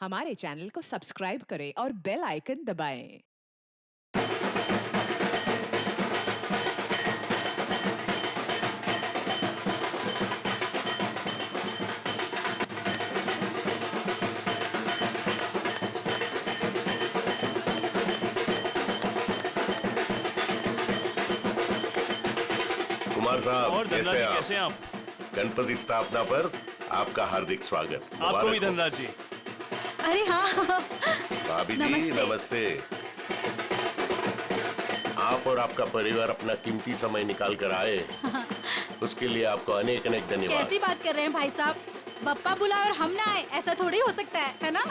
हमारे चैनल को सब्सक्राइब करें और बेल आइकन दबाएं। कुमार साहब, और धनराज जी कैसे हैं आप? गणपति स्थापना पर आपका हार्दिक स्वागत। आपको भी धनराज जी। अरे हाँ। भाभी जी नमस्ते। आप और आपका परिवार अपना कीमती समय निकाल कर आए, उसके लिए आपको अनेक अनेक धन्यवाद। कैसी बात कर रहे हैं भाई साहब? बप्पा बुलाए और हम ना आए, ऐसा थोड़ी हो सकता है ना?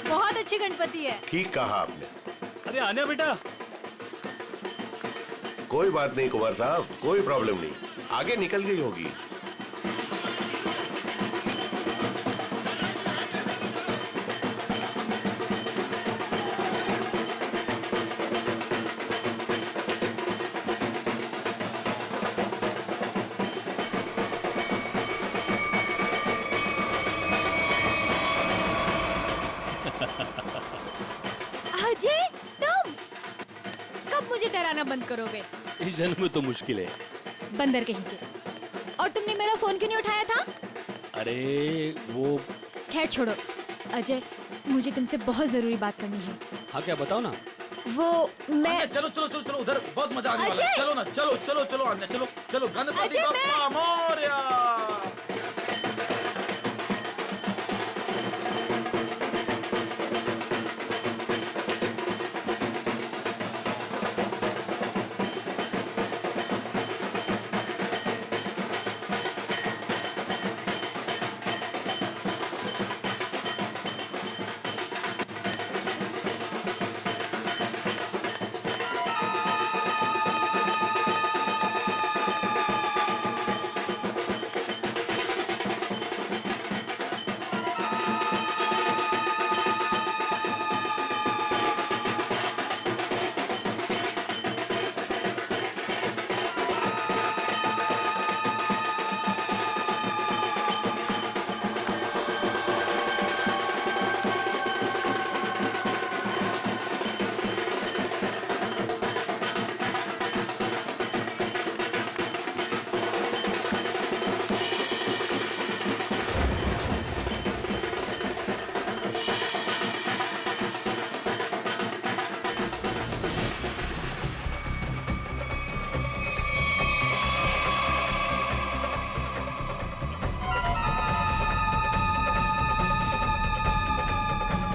बहुत अच्छी गणपति है। ठीक कहा आपने। अरे आने बेटा। कोई बात नहीं कुमार साहब, कोई प्रॉब्लम नहीं, आगे निकल गई होगी। अजय, तुम कब मुझे डराना बंद करोगे? इस जन्म में तो मुश्किल है। बंदर कहीं के। और तुमने मेरा फोन क्यों नहीं उठाया था? अरे वो। खैर छोड़ो। अजय, मुझे तुमसे बहुत जरूरी बात करनी है। हाँ क्या बताओ ना। वो मैं चलो चलो चलो चलो, उधर बहुत मजा आने वाला है। चलो ना, चलो चलो चलो आने, चलो चलो। गणपति अजय, बप्पा मोरया।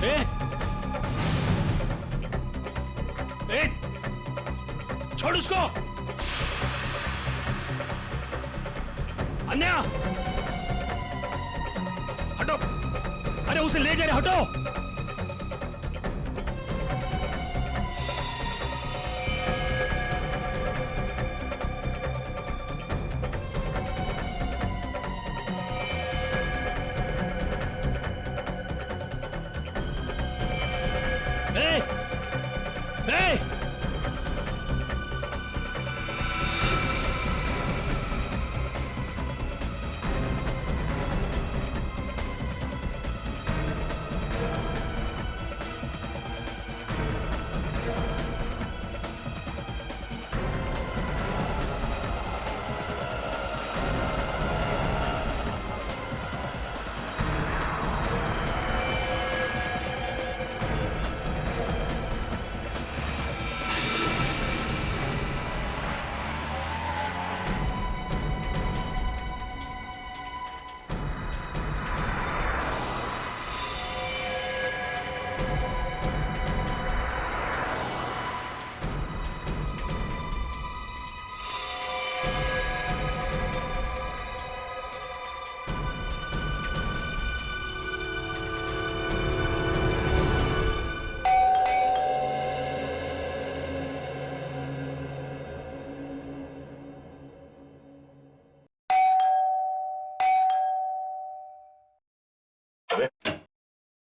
ए? ए? छोड़ उसको। अन्या हटो। अरे उसे ले जा रहे, हटो। ए! ए!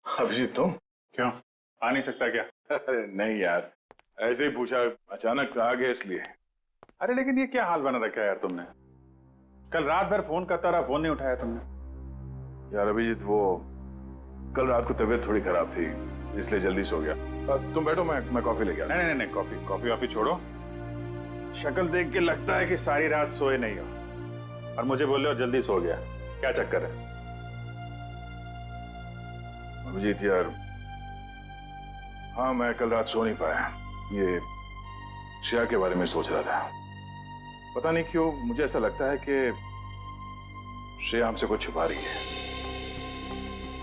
अभिजीत तुम क्यों आ नहीं सकता क्या? अरे नहीं यार, ऐसे ही पूछा, अचानक आ गया इसलिए। अरे लेकिन ये क्या हाल बना रखा है यार तुमने? कल रात भर फोन करता रहा, फोन नहीं उठाया तुमने। यार अभिजीत, वो कल रात को तबीयत थोड़ी खराब थी, इसलिए जल्दी सो गया। तुम बैठो, मैं कॉफी लेके आता। नहीं, कॉफी वॉफी छोड़ो। शक्ल देख के लगता है कि सारी रात सोए नहीं हो, और मुझे बोल रहे हो जल्दी सो गया। क्या चक्कर है? अभिजीत यार, हाँ मैं कल रात सो नहीं पाया। ये श्रेया के बारे में सोच रहा था। पता नहीं क्यों मुझे ऐसा लगता है कि श्रेया हमसे कुछ छुपा रही है।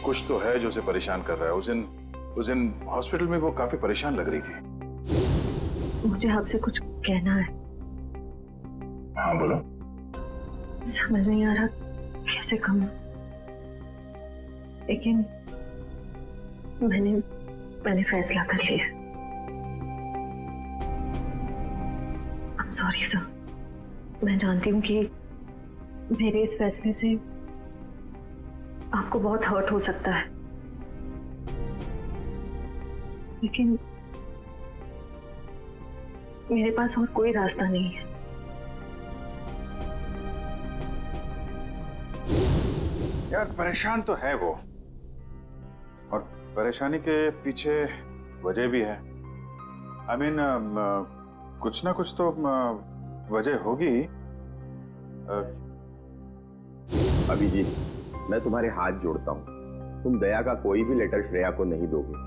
कुछ तो है जो उसे परेशान कर रहा है। उस दिन हॉस्पिटल में वो काफी परेशान लग रही थी। मुझे आपसे कुछ कहना है। हाँ बोलो। समझ नहीं आ रहा कैसे कहूं, लेकिन मैंने फैसला कर लिया। I'm sorry sir. मैं जानती हूँ कि मेरे इस फैसले से आपको बहुत हर्ट हो सकता है, लेकिन मेरे पास और कोई रास्ता नहीं है। यार परेशान तो है वो, और परेशानी के पीछे वजह भी है। I mean, कुछ ना कुछ तो वजह होगी। अभिजीत, मैं तुम्हारे हाथ जोड़ता हूँ, तुम दया का कोई भी लेटर श्रेया को नहीं दोगे।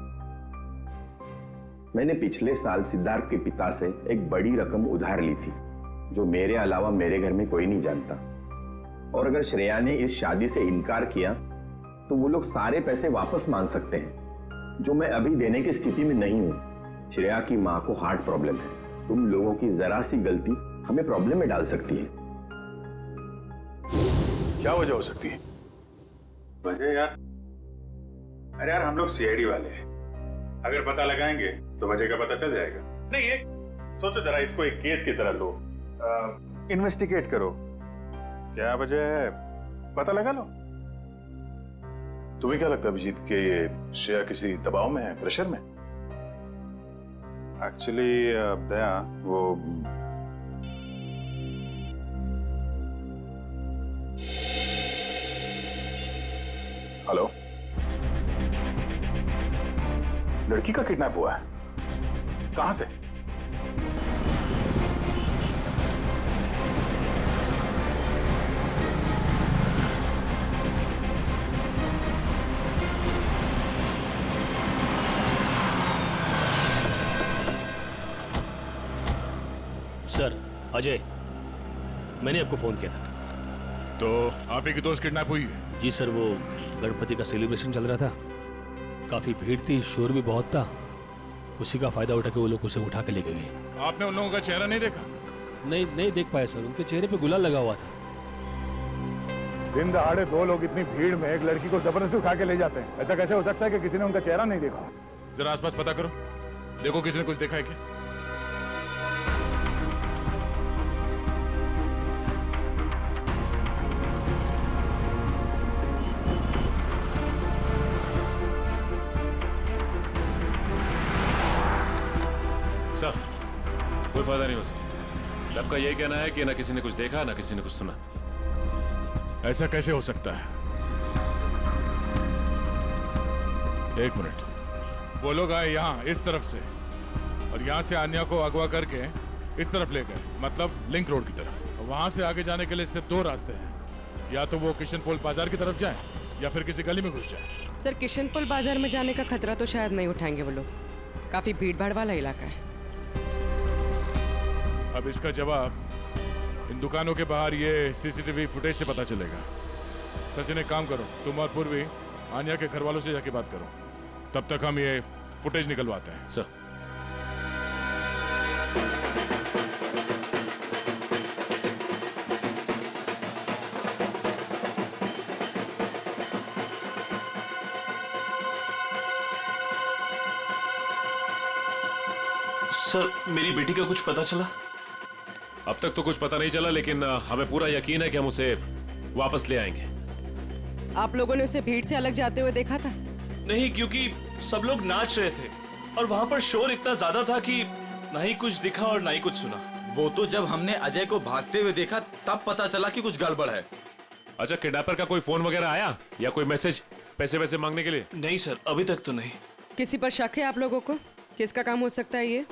मैंने पिछले साल सिद्धार्थ के पिता से एक बड़ी रकम उधार ली थी, जो मेरे अलावा मेरे घर में कोई नहीं जानता। और अगर श्रेया ने इस शादी से इनकार किया तो वो लोग सारे पैसे वापस मांग सकते हैं, जो मैं अभी देने की स्थिति में नहीं हूं। श्रेया की मां को हार्ट प्रॉब्लम है। तुम लोगों की जरा सी गलती हमें प्रॉब्लम में डाल सकती है। क्या वजह हो सकती है? वजह यार, अरे यार हम लोग सीआईडी वाले हैं, अगर पता लगाएंगे तो वजह का पता चल जाएगा। नहीं है, सोचो जरा, इसको एक केस की तरह लो, इन्वेस्टिगेट करो, क्या वजह है पता लगा लो। तुम्हें क्या लगता है अभिजीत कि ये श्रेया किसी दबाव में है, प्रेशर में? एक्चुअली दया, वो हेलो, लड़की का किडनैप हुआ है? कहां से? सर, अजय, मैंने आपको फोन किया था। तो आप ही की दोस्त किडनैप हुई है? जी सर, वो गणपति का सेलिब्रेशन चल रहा था, काफी भीड़ थी, शोर भी बहुत था, उसी का फायदा उठा के वो लोग उसे उठा के लेके गए। आपने उन लोगों का चेहरा नहीं देखा? नहीं देख पाए सर, उनके चेहरे पे गुलाल लगा हुआ था। दिन दहाड़े दो लोग इतनी भीड़ में एक लड़की को जबरदस्ती उठा के ले जाते हैं, ऐसा कैसे हो सकता है कि किसी ने उनका चेहरा नहीं देखा? जरा आसपास पता करो, देखो किसी ने कुछ देखा है क्या? सर, कोई फायदा नहीं हो सकता। सबका यही कहना है कि ना किसी ने कुछ देखा ना किसी ने कुछ सुना। ऐसा कैसे हो सकता है? एक मिनट, वो लोग आए यहाँ इस तरफ से और यहाँ से आन्या को अगवा करके इस तरफ ले गए, मतलब लिंक रोड की तरफ। वहां से आगे जाने के लिए सिर्फ दो रास्ते हैं, या तो वो किशनपोल बाजार की तरफ जाए या फिर किसी गली में घुस जाए। सर, किशनपोल बाजार में जाने का खतरा तो शायद नहीं उठाएंगे वो लोग, काफी भीड़ भाड़ वाला इलाका है। अब इसका जवाब इन दुकानों के बाहर ये सीसीटीवी फुटेज से पता चलेगा। सचिन, एक काम करो, तुम और पूर्वी आन्या के घर वालों से जाके बात करो, तब तक हम ये फुटेज निकलवाते हैं। सर, सर, मेरी बेटी का कुछ पता चला? अब तक तो कुछ पता नहीं चला, लेकिन हमें पूरा यकीन है कि हम उसे वापस ले आएंगे। आप लोगों ने उसे भीड़ से अलग जाते हुए देखा था? नहीं, क्योंकि सब लोग नाच रहे थे और वहां पर शोर इतना ज्यादा था कि ना ही कुछ दिखा और ना ही कुछ सुना। वो तो जब हमने अजय को भागते हुए देखा तब पता चला कि कुछ गड़बड़ है। अच्छा, किडनैपर का कोई फोन वगैरह आया या कोई मैसेज पैसे वैसे मांगने के लिए? नहीं सर, अभी तक तो नहीं। किसी पर शक है आप लोगों को? किसका काम हो सकता है ये?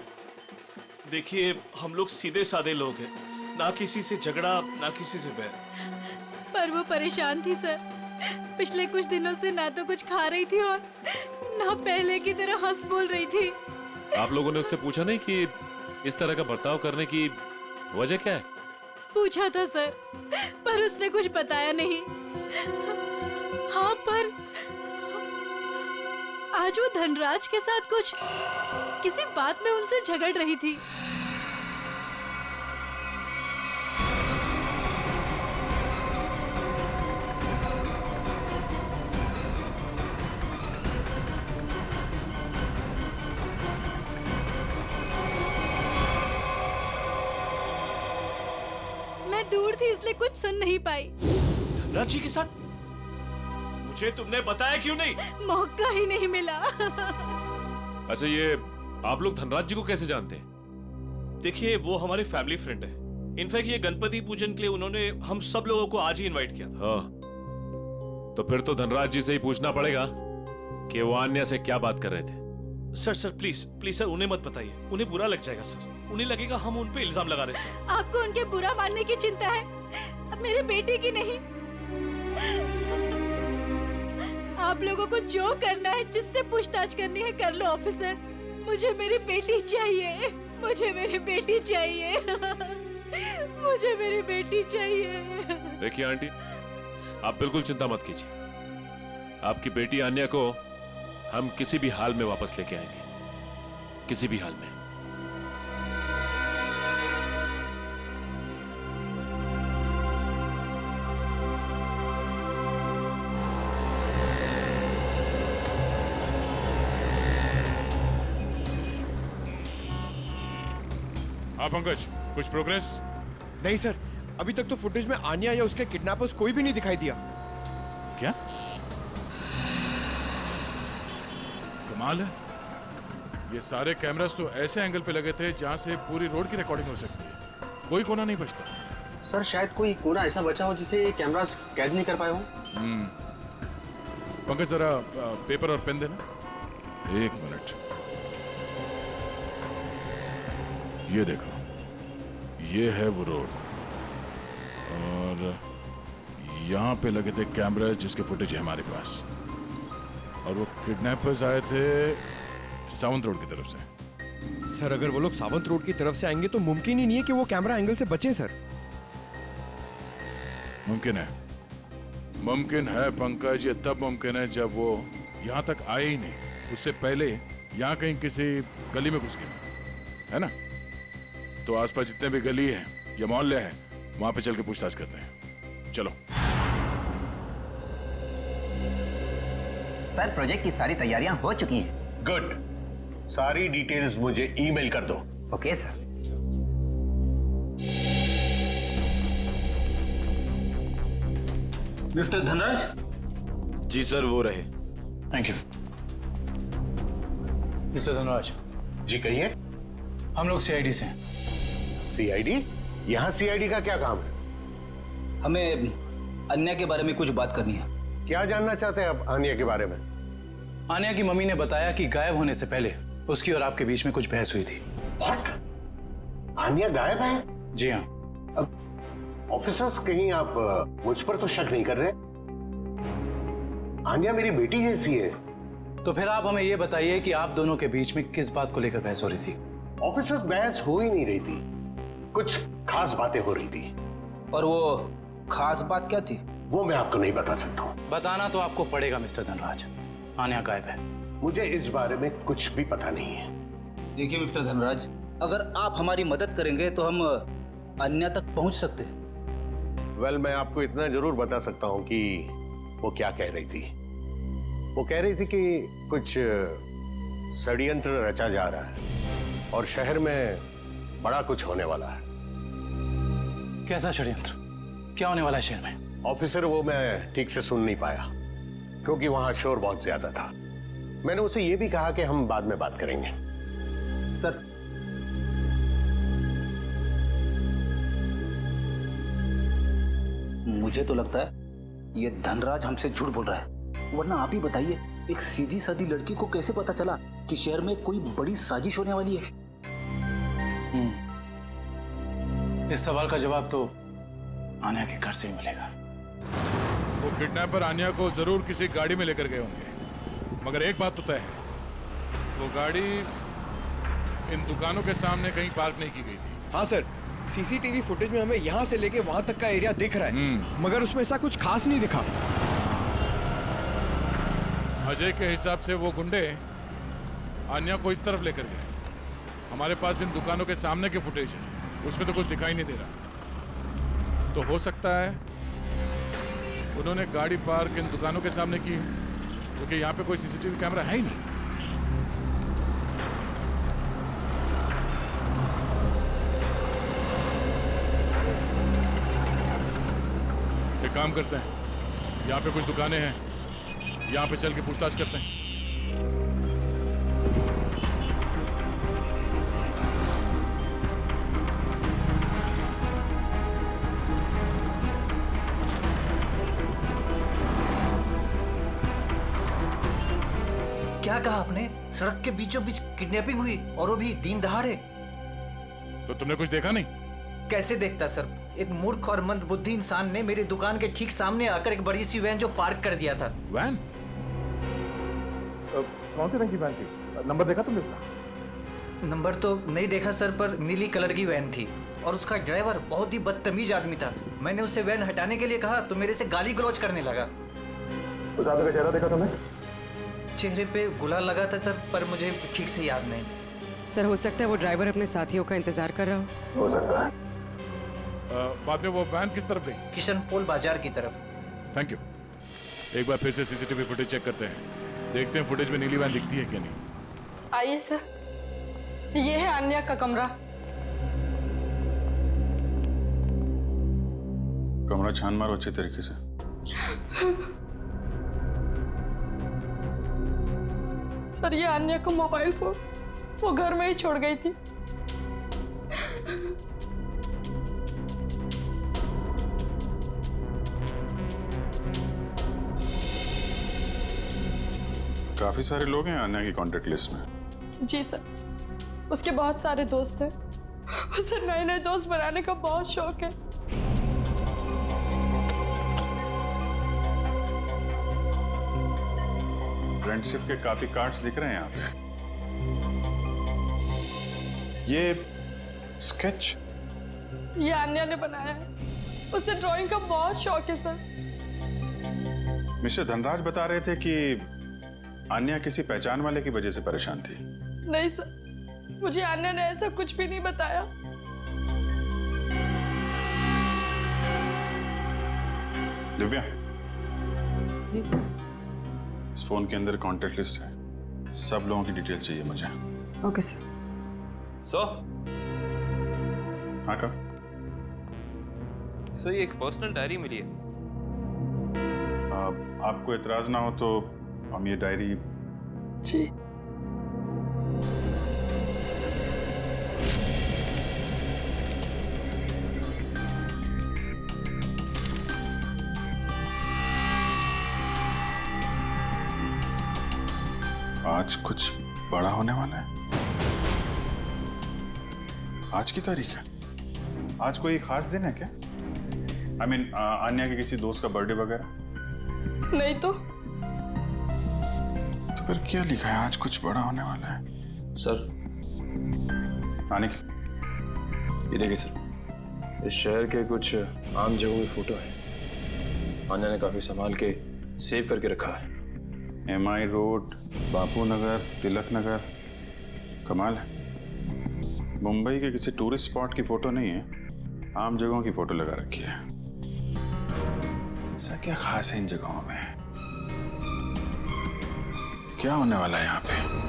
देखिए, हम लोग सीधे साधे लोग हैं, ना किसी से झगड़ा ना किसी से बैर। पर वो परेशान थी सर। पिछले कुछ दिनों से ना तो कुछ खा रही थी और ना पहले की तरह हंस बोल रही थी। आप लोगों ने उससे पूछा नहीं कि इस तरह का बर्ताव करने की वजह क्या है? पूछा था सर, पर उसने कुछ बताया नहीं। हाँ, पर आज वो धनराज के साथ किसी बात में उनसे झगड़ रही थी। मैं दूर थी इसलिए कुछ सुन नहीं पाई। धनराज जी के साथ? मुझे तुमने बताया क्यों नहीं? मौका ही नहीं मिला। अच्छा, ये आप लोग धनराज जी को कैसे जानते हैं? देखिए, वो हमारे फैमिली फ्रेंड है। इनफैक्ट ये गणपति पूजन के लिए उन्होंने हम सब लोगों को आज ही इनवाइट किया था। हाँ, तो फिर तो धनराज जी से ही पूछना पड़ेगा कि वो अन्य से क्या बात कर रहे थे। सर प्लीज प्लीज सर, उन्हें मत बताइए, उन्हें बुरा लग जाएगा सर। उन्हें लगेगा हम उन पे इल्जाम लगा रहे सर। आपको उनके बुरा मानने की चिंता है, अब मेरे बेटे की नहीं। आप लोगों को जो करना है, जिससे पूछताछ करनी है कर लो ऑफिसर। मुझे मेरी बेटी चाहिए, मुझे मेरी बेटी चाहिए, मुझे मेरी बेटी चाहिए। देखिए आंटी, आप बिल्कुल चिंता मत कीजिए। आपकी बेटी अन्या को हम किसी भी हाल में वापस लेके आएंगे, किसी भी हाल में। हाँ पंकज, कुछ प्रोग्रेस? नहीं सर, अभी तक तो फुटेज में आन्या या उसके किडनैपर्स कोई भी नहीं दिखाई दिया। क्या कमाल है, ये सारे कैमरास तो ऐसे एंगल पे लगे थे जहां से पूरी रोड की रिकॉर्डिंग हो सकती है, कोई कोना नहीं बचता। सर शायद कोई कोना ऐसा बचा हो जिसे कैमरास कैद नहीं कर पाए हो। पंकज जरा पेपर और पेन देना। एक मिनट, ये देखो, ये है वो रोड और यहाँ पे लगे थे कैमरा जिसके फुटेज है हमारे पास, और वो किडनैपर्स आए थे सावंत रोड की तरफ से। सर अगर वो लोग सावंत रोड की तरफ से आएंगे तो मुमकिन ही नहीं है कि वो कैमरा एंगल से बचे सर। मुमकिन है, मुमकिन है पंकज, ये तब मुमकिन है जब वो यहाँ तक आए ही नहीं, उससे पहले यहाँ कहीं किसी गली में घुस गए, है ना? तो आसपास जितने भी गली है या मोहल्ले हैं, वहां पे चल के पूछताछ करते हैं। चलो। सर प्रोजेक्ट की सारी तैयारियां हो चुकी हैं। गुड, सारी डिटेल्स मुझे ईमेल कर दो। Okay sir. मिस्टर धनराज? जी सर, वो रहे। Thank you. मिस्टर धनराज। जी कहिए। हम लोग सीआईडी से हैं। सीआईडी? यहाँ सीआईडी का क्या काम है? हमें अन्या के बारे में कुछ बात करनी है। क्या जानना चाहते हैं आप अन्या के बारे में? अन्या की मम्मी ने बताया कि गायब होने से पहले उसकी और आपके बीच में कुछ बहस हुई थी। What? अन्या गायब है? जी हाँ। अब ऑफिसर्स, कहीं आप मुझ पर तो शक नहीं कर रहे? अन्या मेरी बेटी जैसी है। तो फिर आप हमें ये बताइए कि आप दोनों के बीच में किस बात को लेकर बहस हो रही थी? ऑफिसर्स, बहस हो ही नहीं रही थी, कुछ खास बातें हो रही थी। और वो खास बात क्या थी? वो मैं आपको नहीं बता सकता हूँ। बताना तो आपको पड़ेगा मिस्टर धनराज। अन्या गायब है। मुझे इस बारे में कुछ भी पता नहीं है। देखिए मिस्टर धनराज, अगर आप हमारी मदद करेंगे तो हम अन्या तक पहुंच सकते हैं। वेल, मैं आपको इतना जरूर बता सकता हूँ कि वो क्या कह रही थी। वो कह रही थी कि कुछ षड्यंत्र रचा जा रहा है और शहर में बड़ा कुछ होने वाला है। कैसा षड्यंत्र? क्या होने वाला है शहर में? ऑफिसर, वो मैं ठीक से सुन नहीं पाया क्योंकि वहां शोर बहुत ज्यादा था। मैंने उसे ये भी कहा कि हम बाद में बात करेंगे। सर, मुझे तो लगता है ये धनराज हमसे झूठ बोल रहा है, वरना आप ही बताइए, एक सीधी सादी लड़की को कैसे पता चला कि शहर में कोई बड़ी साजिश होने वाली है? इस सवाल का जवाब तो आन्या के घर से ही मिलेगा। वो किडनैपर आन्या को जरूर किसी गाड़ी में लेकर गए होंगे, मगर एक बात तो तय है, वो गाड़ी इन दुकानों के सामने कहीं पार्क नहीं की गई थी। हाँ सर, सीसीटीवी फुटेज में हमें यहाँ से लेके वहां तक का एरिया दिख रहा है, मगर उसमें ऐसा कुछ खास नहीं दिखा। अजय के हिसाब से वो गुंडे आन्या को इस तरफ लेकर गए। हमारे पास इन दुकानों के सामने के फुटेज है, उसमें तो कुछ दिखाई नहीं दे रहा। तो हो सकता है उन्होंने गाड़ी पार्क इन दुकानों के सामने की, क्योंकि यहाँ पे कोई सीसीटीवी कैमरा है ही नहीं। एक काम करते हैं, यहाँ पे कुछ दुकानें हैं, यहाँ पे चल के पूछताछ करते हैं। क्या कहा आपने? सड़क के बीचों बीच किडनैपिंग हुई, और वो भी दिन दहाड़े? तो तुमने कुछ देखा नहीं? कैसे देखता सर, एक मूर्ख और मंदबुद्धि इंसान ने मेरी दुकान के ठीक सामने आकर एक बड़ी सी वैन जो पार्क कर दिया था। वैन? कौन सी रंग की वैन थी? नंबर देखा तुमने इसका? नंबर तो नहीं देखा सर, पर नीली कलर की वैन थी और उसका ड्राइवर बहुत ही बदतमीज आदमी था। मैंने उसे वैन हटाने के लिए कहा तो मेरे से गाली गलौज करने लगा। उस आदमी का चेहरा देखा तुमने? चेहरे पे गुलाल लगा था सर, पर मुझे ठीक से याद नहीं। सर, हो सकता है वो ड्राइवर अपने साथियों का इंतजार कर रहा हो सकता है। बाद में वो वैन किस तरफ गई? किशन पोल बाजार की तरफ। Thank you. एक बार फिर से सीसीटीवी फुटेज चेक करते हैं, देखते हैं फुटेज में नीली वैन दिखती है क्या नहीं। आइए सर, ये है आन्या का कमरा। कमरा छान मारो अच्छे तरीके से। सर, ये आन्या का मोबाइल फोन वो घर में ही छोड़ गई थी। काफी सारे लोग हैं आन्या की कांटेक्ट लिस्ट में। जी सर, उसके बहुत सारे दोस्त हैं। उसे नए नए दोस्त बनाने का बहुत शौक है। फ्रेंडशिप के काफी कार्ड्स दिख रहे हैं यहाँ पे। ये स्केच ये आन्या ने बनाया है। उसे ड्राइंग का बहुत शौक है सर। मिस्टर धनराज बता रहे थे कि आन्या किसी पहचान वाले की वजह से परेशान थी। नहीं सर, मुझे आन्या ने ऐसा कुछ भी नहीं बताया। दिव्या, जी सर। इस फोन के अंदर कॉन्टेक्ट लिस्ट है, सब लोगों की डिटेल चाहिए मुझे। Okay sir. हाँ का? सर, ये एक पर्सनल डायरी मिली है। आपको एतराज ना हो तो हम ये डायरी। जी। आज कुछ बड़ा होने वाला है। आज की तारीख है? आज कोई खास दिन है क्या? I mean, आन्या के किसी दोस्त का बर्थडे वगैरह? नहीं तो फिर क्या लिखा है? आज कुछ बड़ा होने वाला है। सर, आने की ये देखिए सर, इस शहर के कुछ आम जगहों की फोटो है। आन्या ने काफी संभाल के सेव करके रखा है। MI रोड, बापू नगर, तिलक नगर, कमाल है। मुंबई के किसी टूरिस्ट स्पॉट की फोटो नहीं है, आम जगहों की फोटो लगा रखी है। ऐसा क्या खास है इन जगहों में? क्या होने वाला है यहाँ पे?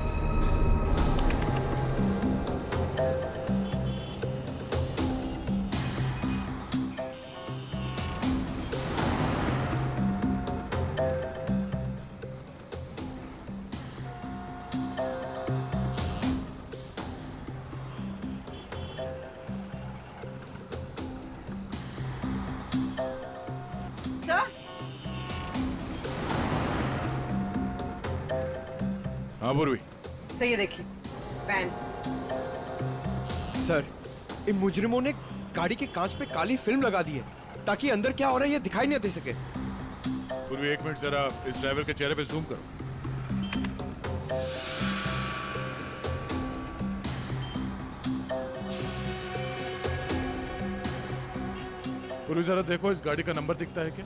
हाँ पूर्वी। सही है, देखिए वैन। सर, इन मुजरिमों ने गाड़ी के कांच पे काली फिल्म लगा दी है ताकि अंदर क्या हो रहा है ये दिखाई नहीं दे सके। पूर्वी 1 मिनट जरा इस ड्राइवर के चेहरे पे जूम करो। पूर्वी जरा देखो इस गाड़ी का नंबर दिखता है क्या?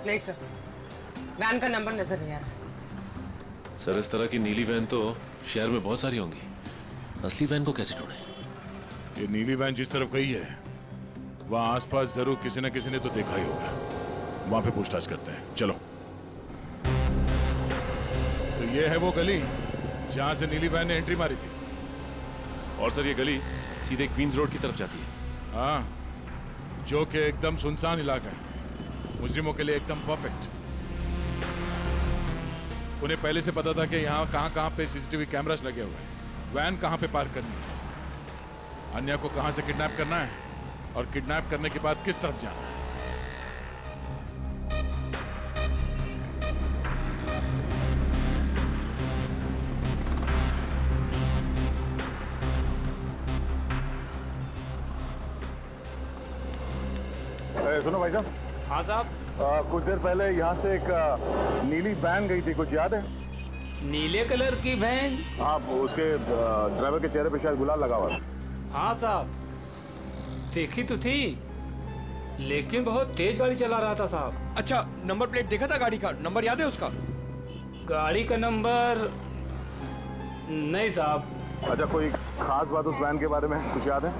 नहीं सर, वैन का नंबर नजर नहीं आ रहा। सर इस तरह की नीली वैन तो शहर में बहुत सारी होंगी, असली वैन को कैसे ढूंढें? ये नीली वैन जिस तरफ गई है वहां आसपास जरूर किसी न किसी ने तो देखा ही होगा। वहां पे पूछताछ करते हैं, चलो। तो ये है वो गली जहां से नीली वैन ने एंट्री मारी थी। और सर ये गली सीधे क्वींस रोड की तरफ जाती है। हाँ, जो कि एकदम सुनसान इलाका है, मुजरिमों के लिए एकदम परफेक्ट। उन्हें पहले से पता था कि यहाँ कहाँ पे सीसीटीवी कैमरास लगे हुए हैं, वैन कहाँ पे पार्क करनी है, अन्या को कहाँ से किडनैप करना है और किडनैप करने के बाद किस तरफ जाना है। सुनो भाई साहब। हाँ साहब। कुछ देर पहले यहाँ से एक नीली वैन गई थी, कुछ याद है? नीले कलर की वैन? हाँ, उसके ड्राइवर के चेहरे पे शायद गुलाल लगा हुआ था। हाँ साहब, देखी तो थी, लेकिन बहुत तेज गाड़ी चला रहा था साहब। अच्छा, नंबर प्लेट देखा था गाड़ी का? नंबर याद है उसका? गाड़ी का नंबर नहीं साहब। अच्छा, कोई खास बात उस वैन के बारे में कुछ याद है?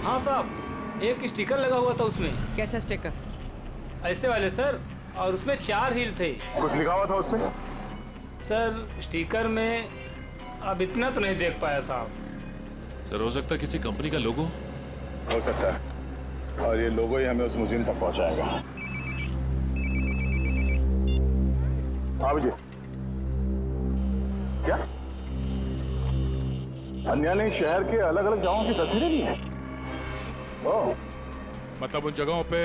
हाँ साहब, एक स्टिकर लगा हुआ था उसमें। कैसा स्टिकर? ऐसे वाले सर, और उसमें 4 हील थे। कुछ लिखा हुआ था उसमें? सर स्टिकर में अब इतना तो नहीं देख पाया साहब। सर हो सकता है किसी कंपनी का लोगो हो सकता है, और ये लोगो ही हमें उस म्यूजियम तक पहुंचाएगा। हाँ विजय, क्या अन्या ने शहर के अलग अलग जगहों की तस्वीरें ली हैं? मतलब उन जगहों पे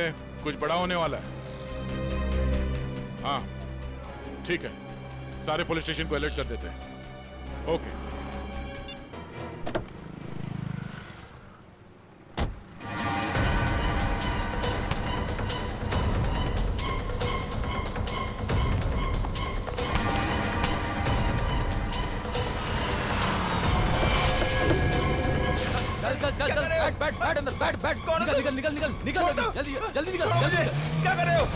कुछ बड़ा होने वाला है। हाँ ठीक है, सारे पुलिस स्टेशन को अलर्ट कर देते हैं। ओके। बैठ अंदर, बैठ। निकल जल्दी निकल। क्या कर रहे हो?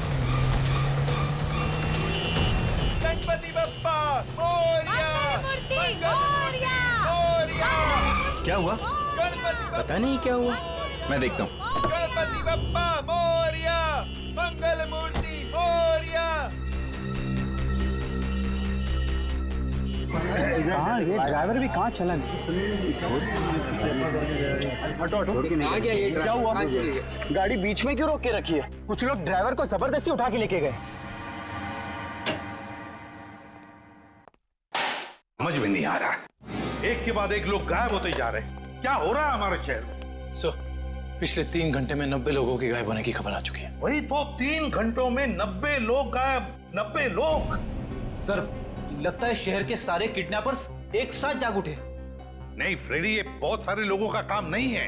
गणपति बप्पा मोरया! क्या हुआ? पता नहीं क्या हुआ, मैं देखता हूँ। गणपति बप्पा मोरया! मंगल मूर्ति मोरया! हाँ, ये ड्राइवर भी कहाँ चला? क्या हुआ? गाड़ी बीच में क्यों रोक के रखी है? कुछ लोग ड्राइवर को जबरदस्ती उठा के लेके गए। समझ में नहीं आ रहा, एक के बाद एक लोग गायब होते जा रहे हैं। क्या हो रहा है हमारे शहर में? पिछले 3 घंटे में 90 लोगों के गायब होने की खबर आ चुकी है। वही तो, 3 घंटों में 90 लोग गायब। 90 लोग। सर, लगता है शहर के सारे किडनैपर्स एक साथ जाग उठे। नहीं फ्रेडी, ये बहुत सारे लोगों का काम नहीं है,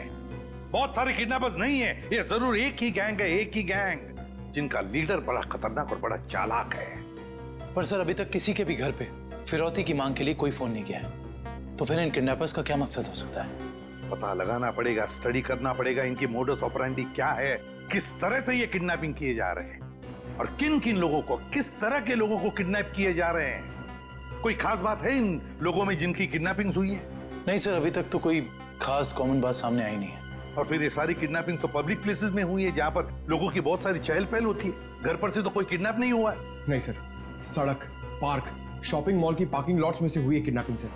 बहुत सारे किडनैपर्स नहीं है, ये जरूर एक ही गैंग है, एक ही गैंग, जिनका लीडर बड़ा खतरनाक और बड़ा चालाक है। पर सर, अभी तक किसी के भी घर पे फिरौती की मांग के लिए कोई फोन नहीं किया है, तो फिर इन किडनैपर्स का क्या मकसद हो सकता है? पता लगाना पड़ेगा, स्टडी करना पड़ेगा, इनकी मोडस ऑपरेंडी क्या है, किस तरह से ये किडनैपिंग किए जा रहे हैं, और किन किन लोगों को, किस तरह के लोगों को किडनैप किए जा रहे हैं। कोई खास बात है इन लोगों में जिनकी किडनैपिंग हुई है? नहीं सर, अभी तक तो कोई खास कॉमन बात सामने आई नहीं है। और फिर ये सारी किडनैपिंग तो पब्लिक प्लेसेस में हुई है, जहां पर लोगों की बहुत सारी चहल पहल होती है। घर पर से तो कोई किडनैप नहीं हुआ है। नहीं सर, सड़क, पार्क, शॉपिंग मॉल की पार्किंग लॉट्स में से हुई है किडनैपिंग सर।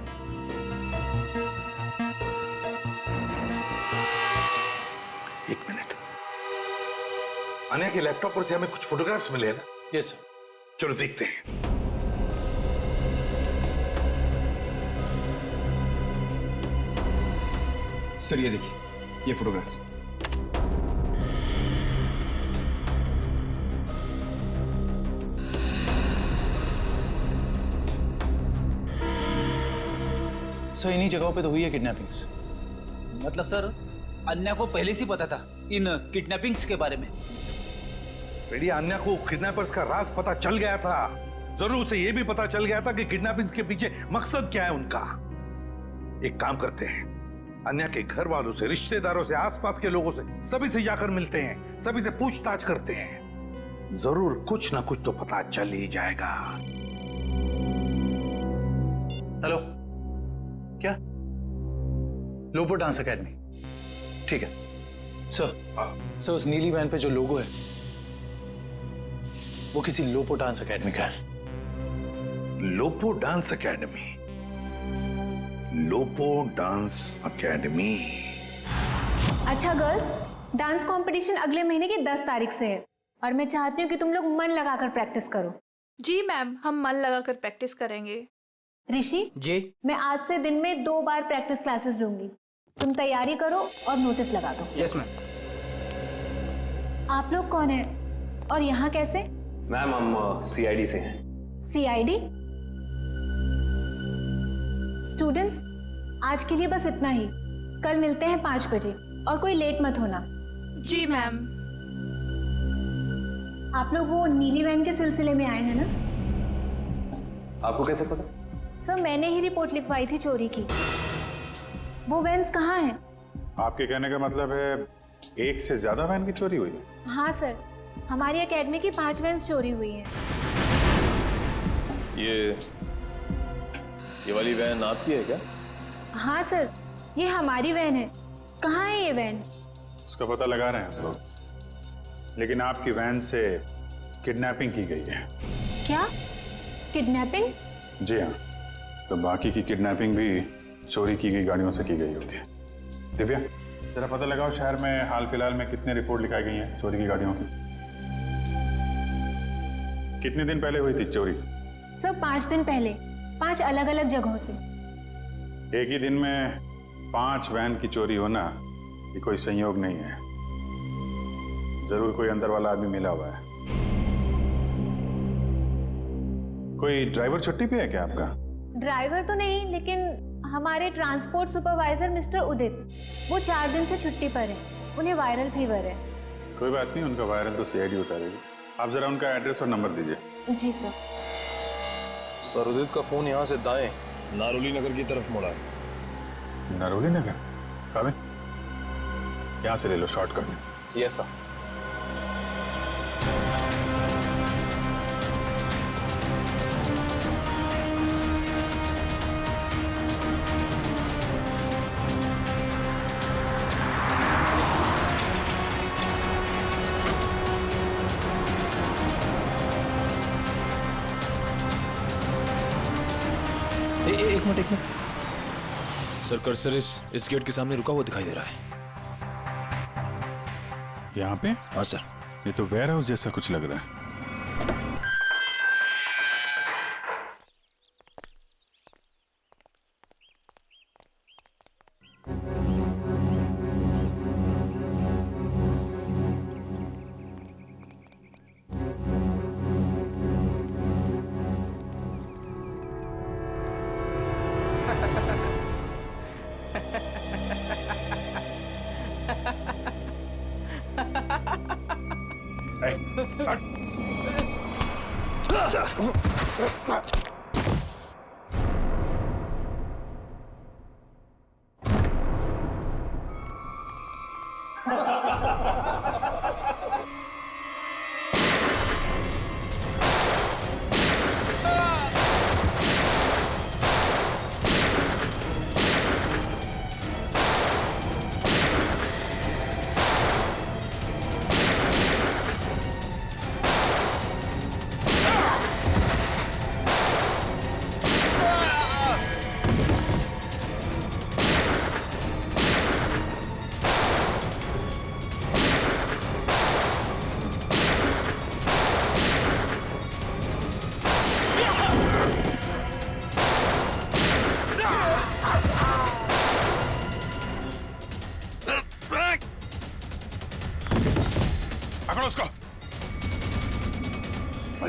एक मिनट, अन्या के लैपटॉप पर से हमें कुछ फोटोग्राफ्स मिले हैं ना? Yes sir. चलो देखते हैं। सर ये देखिए, ये फोटोग्राफ्स। सर इन्हीं जगहों पे तो हुई है किडनैपिंग्स। मतलब सर अन्या को पहले से पता था इन किडनैपिंग्स के बारे में? बेटी, अन्या को किडनैपर्स का राज पता चल गया था। जरूर उसे यह भी पता चल गया था कि किडनैपिंग के पीछे मकसद क्या है उनका। एक काम करते हैं, अन्या के घर वालों से, रिश्तेदारों से, आसपास के लोगों से, सभी से जाकर मिलते हैं, सभी से पूछताछ करते हैं। जरूर कुछ ना कुछ तो पता चल ही जाएगा। हेलो, क्या? लोपो डांस एकेडमी, ठीक है सर उस नीली वैन पे जो लोगो है वो किसी लोपो डांस एकेडमी का है। लोपो डांस एकेडमी? लोपो डांस एकेडमी। अच्छा गर्ल्स, डांस कंपटीशन अगले महीने की 10 तारीख से है और मैं चाहती हूँ कि तुम लोग मन लगाकर प्रैक्टिस करो। जी मैम, हम मन लगाकर प्रैक्टिस करेंगे। ऋषि जी, मैं आज से दिन में 2 बार प्रैक्टिस क्लासेस लूंगी। तुम तैयारी करो और नोटिस लगा दो। Yes ma'am. आप लोग कौन है और यहाँ कैसे? मैम हम सीआईडी से हैं। सीआईडी? स्टूडेंट्स, आज के लिए बस इतना ही। कल मिलते हैं 5 बजे और कोई लेट मत होना। जी मैम। आप लोग वो नीली वैन के सिलसिले में आए हैं ना? आपको कैसे पता? सर मैंने ही रिपोर्ट लिखवाई थी चोरी की। वो वैन्स कहाँ हैं? आपके कहने का मतलब है एक से ज्यादा वैन की चोरी हुई है? हाँ सर, हमारी एकेडमी की 5 वैन्स चोरी हुई हैं। ये वाली वैन आपकी है क्या? हाँ सर, ये हमारी वैन है। कहाँ है ये वैन? उसका पता लगा रहे हैं हम लोग, लेकिन आपकी वैन से किडनैपिंग की गई है। क्या? किडनैपिंग? जी हाँ, तो बाकी की किडनैपिंग भी चोरी की गई गाड़ियों से की गई होगी। दिव्या, जरा पता लगाओ शहर में हाल फिलहाल में कितने रिपोर्ट लिखाई गई हैं चोरी की गाड़ियों की। कितने दिन पहले हुई थी चोरी? सर 5 दिन पहले, 5 अलग अलग जगहों से। एक ही दिन में 5 वैन की चोरी होना ये कोई संयोग नहीं है। जरूर कोई अंदर वाला आदमी मिला हुआ है। कोई ड्राइवर छुट्टी पे है क्या आपका? ड्राइवर तो नहीं, लेकिन हमारे ट्रांसपोर्ट सुपरवाइजर मिस्टर उदित, वो 4 दिन से छुट्टी पर हैं। उन्हें वायरल फीवर है। कोई बात नहीं, उनका वायरल तो सीआईडी उतारेगी। आप जरा उनका एड्रेस और नंबर दीजिए। जी सर। सर उदित का फोन यहाँ से दाएं नारोली नगर की तरफ मुड़ा है। नारोली नगर? काबिल, यहाँ से ले लो शॉर्टकट में। Yes sir. एक मिनट सर, कर्सर इस गेट के सामने रुका हुआ दिखाई दे रहा है। यहाँ पे? हाँ सर। ये तो वेयर हाउस जैसा कुछ लग रहा है।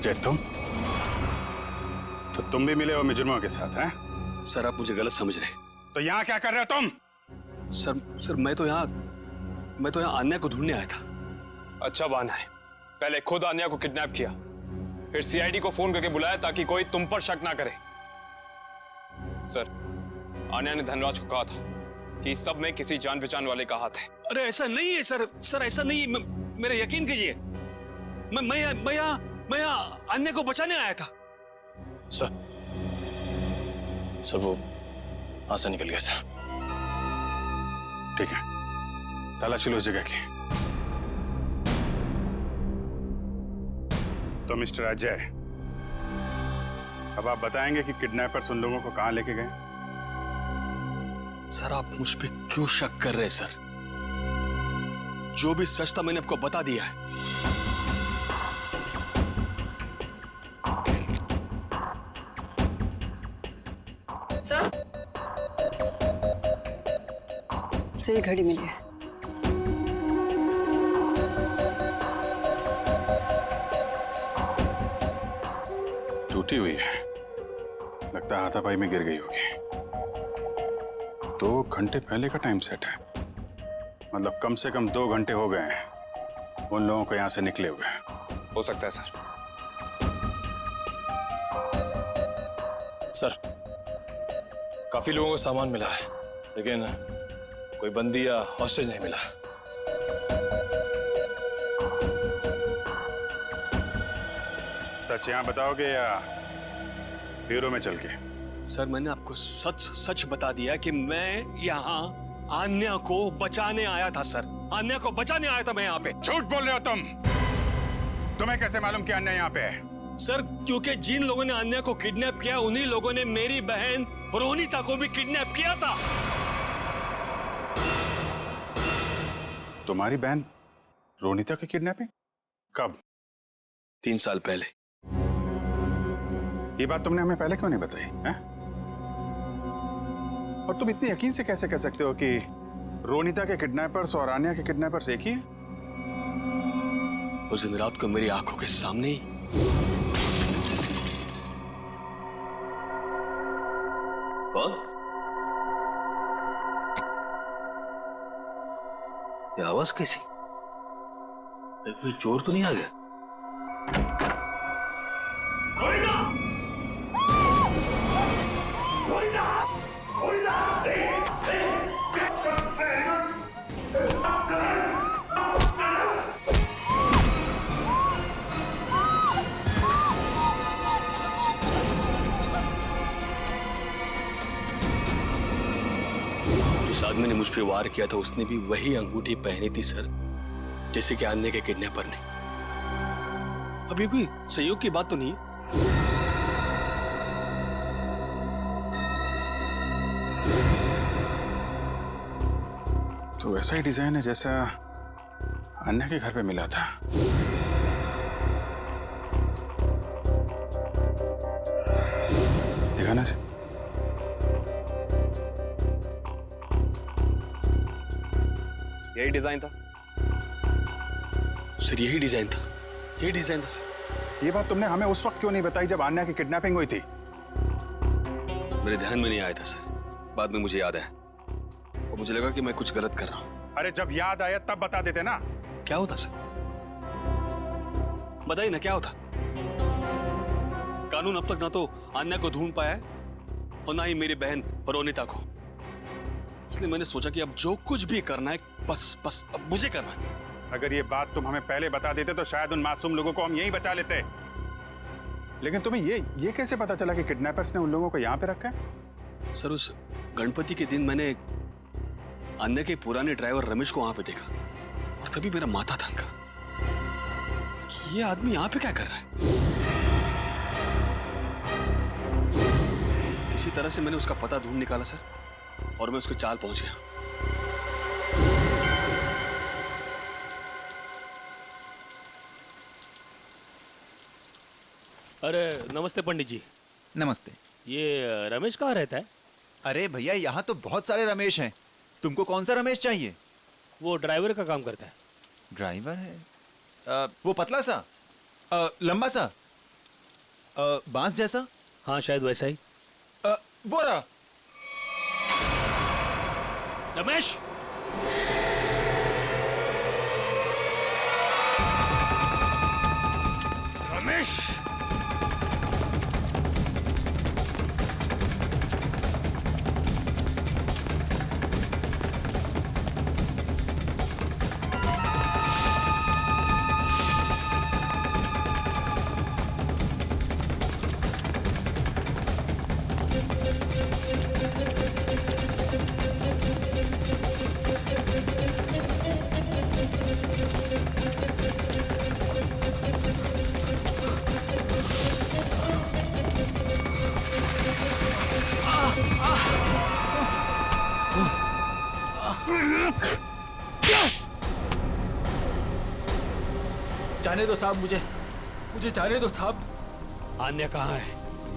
अजय तुम? तो तुम भी मिले हो मुजरिमों के साथ हैं? सर आप मुझे गलत समझ रहे हैं। तो यहाँ क्या कर रहे हो तुम? सर मैं तो यहाँ आन्या को ढूंढने आया था। अच्छा बहाना है। पहले खुद आन्या को किडनैप किया, फिर सीआईडी को फोन करके बुलाया ताकि कोई तुम पर शक ना करे। सर, आन्या ने धनराज को कहा था कि इस सब में किसी जान पहचान वाले का हाथ है। अरे ऐसा नहीं है सर, ऐसा नहीं है। मेरा यकीन कीजिए, मैं यहाँ आन्या को बचाने आया था। सर वो हाथ से निकल गया सर। ठीक है, तलाशी लो उस जगह की। तो मिस्टर अजय, अब आप बताएंगे कि किडनैपर्स उन लोगों को कहां लेके गए? सर आप मुझ पे क्यों शक कर रहे हैं सर? जो भी सच था मैंने आपको बता दिया है। सर सही घड़ी मिली है। टूटी हुई है, लगता है हाथापाई में गिर गई होगी। 2 घंटे पहले का टाइम सेट है, मतलब कम से कम 2 घंटे हो गए हैं उन लोगों को यहां से निकले हुए। हो सकता है सर। सर काफी लोगों को सामान मिला है, लेकिन कोई बंदी या हॉस्टेज नहीं मिला। सच यहां बताओगे या ब्यूरो में चल के? सर मैंने आपको सच बता दिया कि मैं यहाँ आन्या को बचाने आया था सर। आन्या को बचाने आया था मैं यहाँ पे। झूठ बोल रहे हो तुम। तुम्हें कैसे मालूम कि आन्या यहाँ पे है? सर क्योंकि जिन लोगों ने आन्या को किडनैप किया उन्हीं लोगों ने मेरी बहन रोनिता को भी किडनैप किया था। तुम्हारी बहन रोनिता की किडनैपिंग कब? 3 साल पहले। ये बात तुमने हमें पहले क्यों नहीं बताई है? और तुम इतने यकीन से कैसे कह सकते हो कि रोनिता के किडनैपर्स और आन्या के किडनैपर्स एक ही हैं? उस दिन रात को मेरी आंखों के सामने ही कौन? ये आवाज कैसी? कोई चोर तो नहीं आ गया? जिस आदमी ने मुझ पे वार किया था उसने भी वही अंगूठी पहनी थी सर, जैसे कि आन्या के किडनैपर ने। अब ये कोई संयोग की बात तो नहीं है? तो वैसा ही डिजाइन है जैसा आन्या के घर पे मिला था। दिखाना से। यही डिजाइन था सर, यही डिजाइन था, यही डिजाइन था सर। ये बात तुमने हमें उस वक्त क्यों नहीं बताई जब आन्या की किडनैपिंग हुई थी? मेरे ध्यान में नहीं आया था सर, बाद में मुझे याद आया और मुझे लगा कि मैं कुछ गलत कर रहा हूं। अरे जब याद आया तब बता देते ना। क्या होता सर? बताइए ना क्या होता? कानून अब तक ना तो आन्या को ढूंढ पाया है और ना ही मेरी बहन रोनिता को। इसलिए मैंने सोचा कि अब जो कुछ भी करना है बस अब मुझे करना है। अगर ये बात तुम हमें पहले बता देते तो शायद उन मासूम लोगों को हम यहीं बचा लेते। लेकिन तुम्हें ये कैसे पता चला कि किडनैपर्स ने उन लोगों को यहाँ पे रखा है? सर उस गणपति के दिन मैंने आन्या के पुराने ड्राइवर रमेश को वहां पे देखा और तभी मेरा माथा थनका कि ये आदमी यहाँ पे क्या कर रहा है। किसी तरह से मैंने उसका पता ढूंढ निकाला सर और मैं उसके चाल पहुंच गया। अरे नमस्ते पंडित जी। नमस्ते। ये रमेश कहाँ रहता है? अरे भैया यहाँ तो बहुत सारे रमेश हैं, तुमको कौन सा रमेश चाहिए? वो ड्राइवर का काम करता है। ड्राइवर है? वो पतला सा, लंबा सा? बांस जैसा? हाँ शायद वैसा ही। वो रहा। रमेश, रमेश, जाने दो साहब, मुझे जाने दो साहब। अन्य कहाँ है?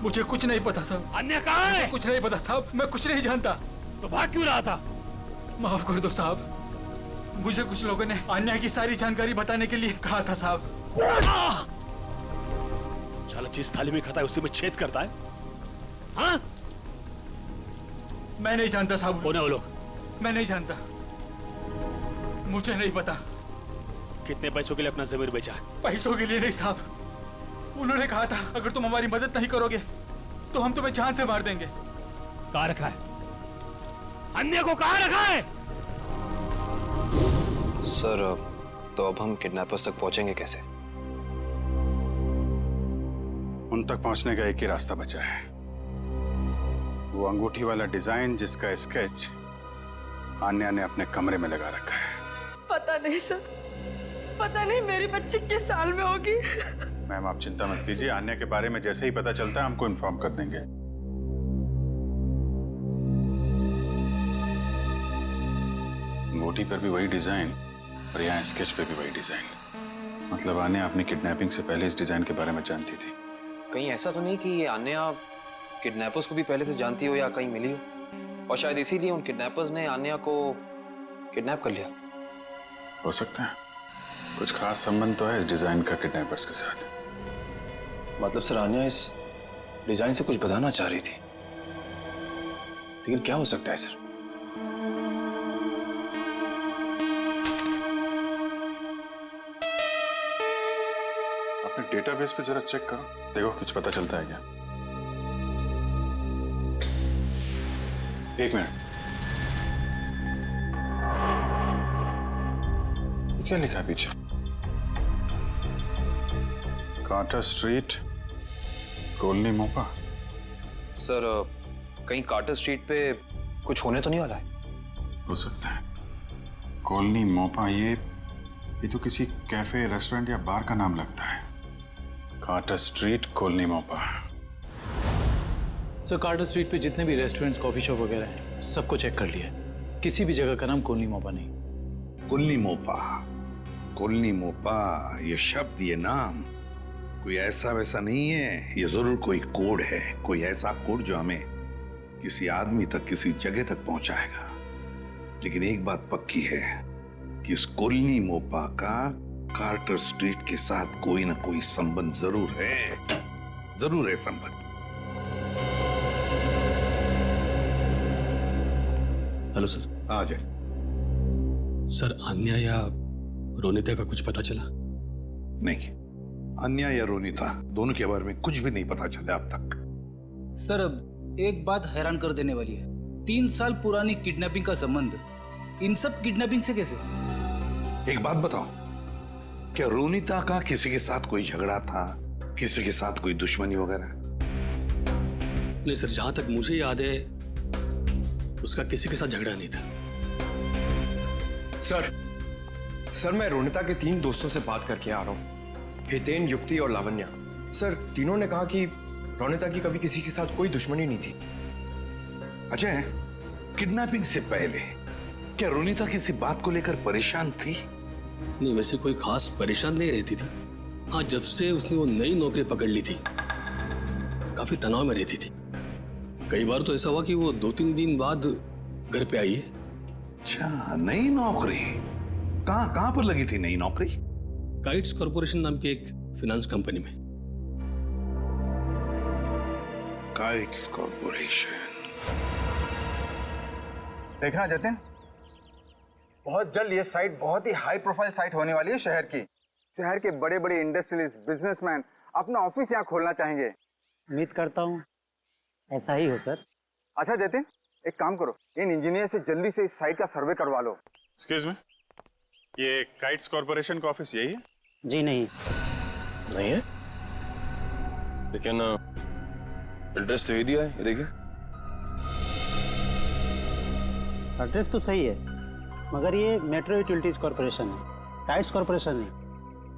मुझे कुछ नहीं पता साहब। अन्य कहाँ है? मुझे कुछ नहीं पता साहब, मैं कुछ नहीं जानता। तो भाग क्यों रहा था? माफ कर दो साहब, मुझे कुछ लोगों ने अन्य की सारी जानकारी बताने के लिए कहा था साहब। साला जिस थाली में खाता है उसी में छेद करता है। हाँ? मैं नहीं जानता साहब। कौन है वो लोग? मैं नहीं जानता, मुझे नहीं पता। कितने पैसों के लिए अपना जमीर बेचा? पैसों के लिए नहीं साहब, उन्होंने कहा था अगर तुम हमारी मदद नहीं करोगे तो हम तुम्हें जान से मार देंगे। कहाँ रखा है? अन्य को कहाँ रखा है? सर तो अब हम किडनैपर्स तक पहुंचेंगे कैसे? उन तक पहुंचने का एक ही रास्ता बचा है, वो अंगूठी वाला डिजाइन जिसका स्केच आन्या ने अपने कमरे में लगा रखा है। पता नहीं सर, पता नहीं मेरी बच्ची किस साल में होगी। मैम आप चिंता मत कीजिए, आन्या के बारे में जैसे ही पता चलता है हमको इन्फॉर्म कर देंगे। अंगूठी पर भी वही डिजाइन और यहाँ स्केच पे भी वही डिजाइन। मतलब आन्या अपनी किडनैपिंग से पहले इस डिजाइन के बारे में जानती थी। कहीं ऐसा तो नहीं कि ये आन्या किडनैपर्स को भी पहले से जानती हो या कहीं मिली हो, और शायद इसीलिए उन किडनैपर्स ने आन्या को किडनैप कर लिया? हो सकता है, कुछ खास संबंध तो है इस डिजाइन का किडनैपर्स के साथ। मतलब सर आन्या इस डिजाइन से कुछ बताना चाह रही थी, लेकिन क्या हो सकता है सर? अपने डेटाबेस पे जरा चेक करो, देखो कुछ पता चलता है क्या। एक मिनट, क्या लिखा है पीछे? कार्टर स्ट्रीट, कॉलोनी मोपा। सर कहीं कार्टर स्ट्रीट पे कुछ होने तो नहीं वाला है? हो सकता है, कॉलोनी मोपा ये तो किसी कैफे, रेस्टोरेंट या बार का नाम लगता है। कार्टर स्ट्रीट, कॉलोनी मोपा। सर कार्टर स्ट्रीट पे जितने भी रेस्टोरेंट्स, कॉफी शॉप वगैरह हैं, सबको चेक कर लिया, किसी भी जगह का नाम कॉलोनी मोपा नहीं। कॉलोनी मोपा, कॉलोनी मोपा, ये शब्द, ये नाम कोई ऐसा वैसा नहीं है, ये जरूर कोई कोड है, कोई ऐसा कोड जो हमें किसी आदमी तक, किसी जगह तक पहुंचाएगा। लेकिन एक बात पक्की है कि इस कॉलोनी मोपा का कार्टर स्ट्रीट के साथ कोई ना कोई संबंध जरूर है संबंध। Hello sir. आ जाए। सर अन्या या रोनिता का कुछ पता चला? नहीं, अन्या या रोनिता दोनों के बारे में कुछ भी नहीं पता चला अब तक। सर अब एक बात हैरान कर देने वाली है, 3 साल पुरानी किडनैपिंग का संबंध इन सब किडनैपिंग से कैसे? एक बात बताओ, क्या रोनिता का किसी के साथ कोई झगड़ा था, किसी के साथ कोई दुश्मनी वगैरह? नहीं सर, जहां तक मुझे याद है उसका किसी के साथ झगड़ा नहीं था। सर मैं रोनिता के 3 दोस्तों से बात करके आ रहा हूँ, हितेन, युक्ति और लावण्या। सर तीनों ने कहा कि रोनिता की कभी किसी के साथ कोई दुश्मनी नहीं थी। अजय, किडनैपिंग से पहले क्या रोनिता किसी बात को लेकर परेशान थी? नहीं, वैसे कोई खास परेशान नहीं रहती थी। हाँ, जब से उसने वो नई नौकरी पकड़ ली थी काफी तनाव में रहती थी। कई बार तो ऐसा हुआ कि वो 2-3 दिन बाद घर पे आई है। अच्छा, नई नौकरी? कहाँ पर लगी थी नई नौकरी? काइट्स कॉर्पोरेशन नाम की एक फाइनेंस कंपनी में। Kites corporation. देखना जतिन, बहुत जल्द ये साइट बहुत ही हाई प्रोफाइल साइट होने वाली है शहर की। शहर के बड़े बड़े इंडस्ट्रियलिस्ट, बिजनेसमैन अपना ऑफिस यहाँ खोलना चाहेंगे। उम्मीद करता हूँ ऐसा ही हो सर। अच्छा जतिन, एक काम करो, इन इंजीनियर से जल्दी से इस साइट का सर्वे करवा लो। एक्सक्यूज मी, ये काइट्स कॉर्पोरेशन का ऑफिस यही है? जी नहीं। नहीं है, लेकिन एड्रेस सही दिया है, ये देखिए। एड्रेस तो सही है, मगर ये मेट्रो यूटिलिटीज कॉर्पोरेशन है, काइट्स कॉर्पोरेशन नहीं।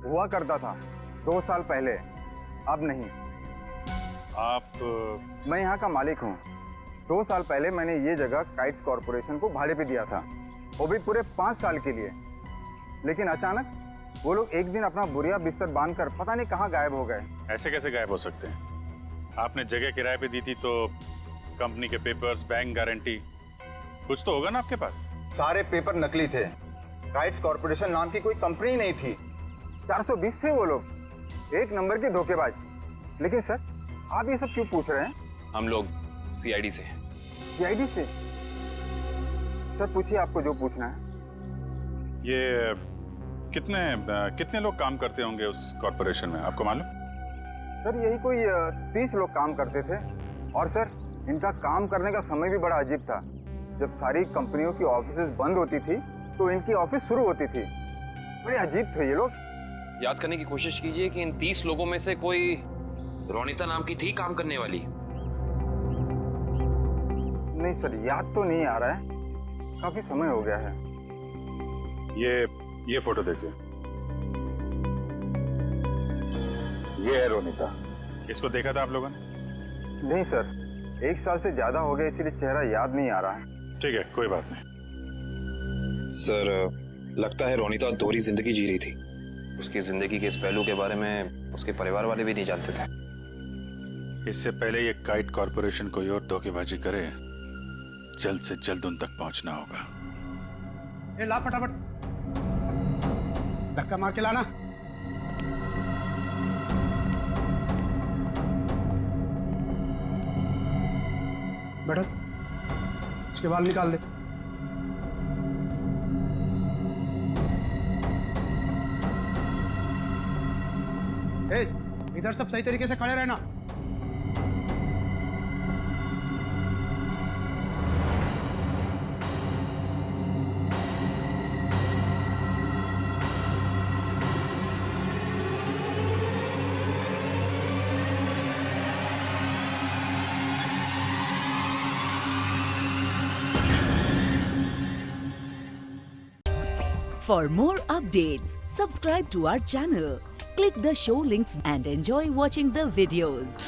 हुआ करता था 2 साल पहले, अब नहीं। आप? मैं यहाँ का मालिक हूँ। 2 साल पहले मैंने ये जगह काइट्स कॉर्पोरेशन को भाड़े पे दिया था, वो भी पूरे 5 साल के लिए। लेकिन अचानक वो लोग एक दिन अपना बुरिया बिस्तर बांधकर पता नहीं कहाँ गायब हो गए। ऐसे कैसे गायब हो सकते हैं? आपने जगह किराए पे दी थी तो कंपनी के पेपर्स, बैंक गारंटी, कुछ तो होगा ना आपके पास? सारे पेपर नकली थे। काइट्स कॉर्पोरेशन नाम की कोई कंपनी नहीं थी। 420 थे वो लोग, एक नंबर के धोखेबाज। लेकिन सर, आप ये सब क्यों पूछ रहे हैं? हम लोग सीआईडी से। सीआईडी से? सर पूछिए आपको जो पूछना है। ये कितने लोग काम करते होंगे उस कॉर्पोरेशन में, आपको मालूम? सर यही कोई 30 लोग काम करते थे। और सर इनका काम करने का समय भी बड़ा अजीब था। जब सारी कंपनियों की ऑफिसेज बंद होती थी तो इनकी ऑफिस शुरू होती थी। बड़े अजीब थे ये लोग। याद करने की कोशिश कीजिए कि इन 30 लोगों में से कोई रोनिता नाम की थी काम करने वाली? नहीं सर, याद तो नहीं आ रहा है, काफी समय हो गया है। ये फोटो देखिए, ये है रोनिता। इसको देखा था आप लोगों ने? नहीं सर, 1 साल से ज्यादा हो गया, इसीलिए चेहरा याद नहीं आ रहा है। ठीक है, कोई बात नहीं। सर लगता है रोनिता दोहरी जिंदगी जी रही थी। उसकी जिंदगी के इस पहलू के बारे में उसके परिवार वाले भी नहीं जानते थे। इससे पहले ये काइट कॉर्पोरेशन कोई और धोखेबाजी करे, जल्द से जल्द उन तक पहुंचना होगा। ए ला फटाफट, धक्का मार के लाना। बैठो, इसके बाल निकाल दे। ए, इधर सब सही तरीके से खड़े रहना। For more updates, subscribe to our channel, click the show links and enjoy watching the videos.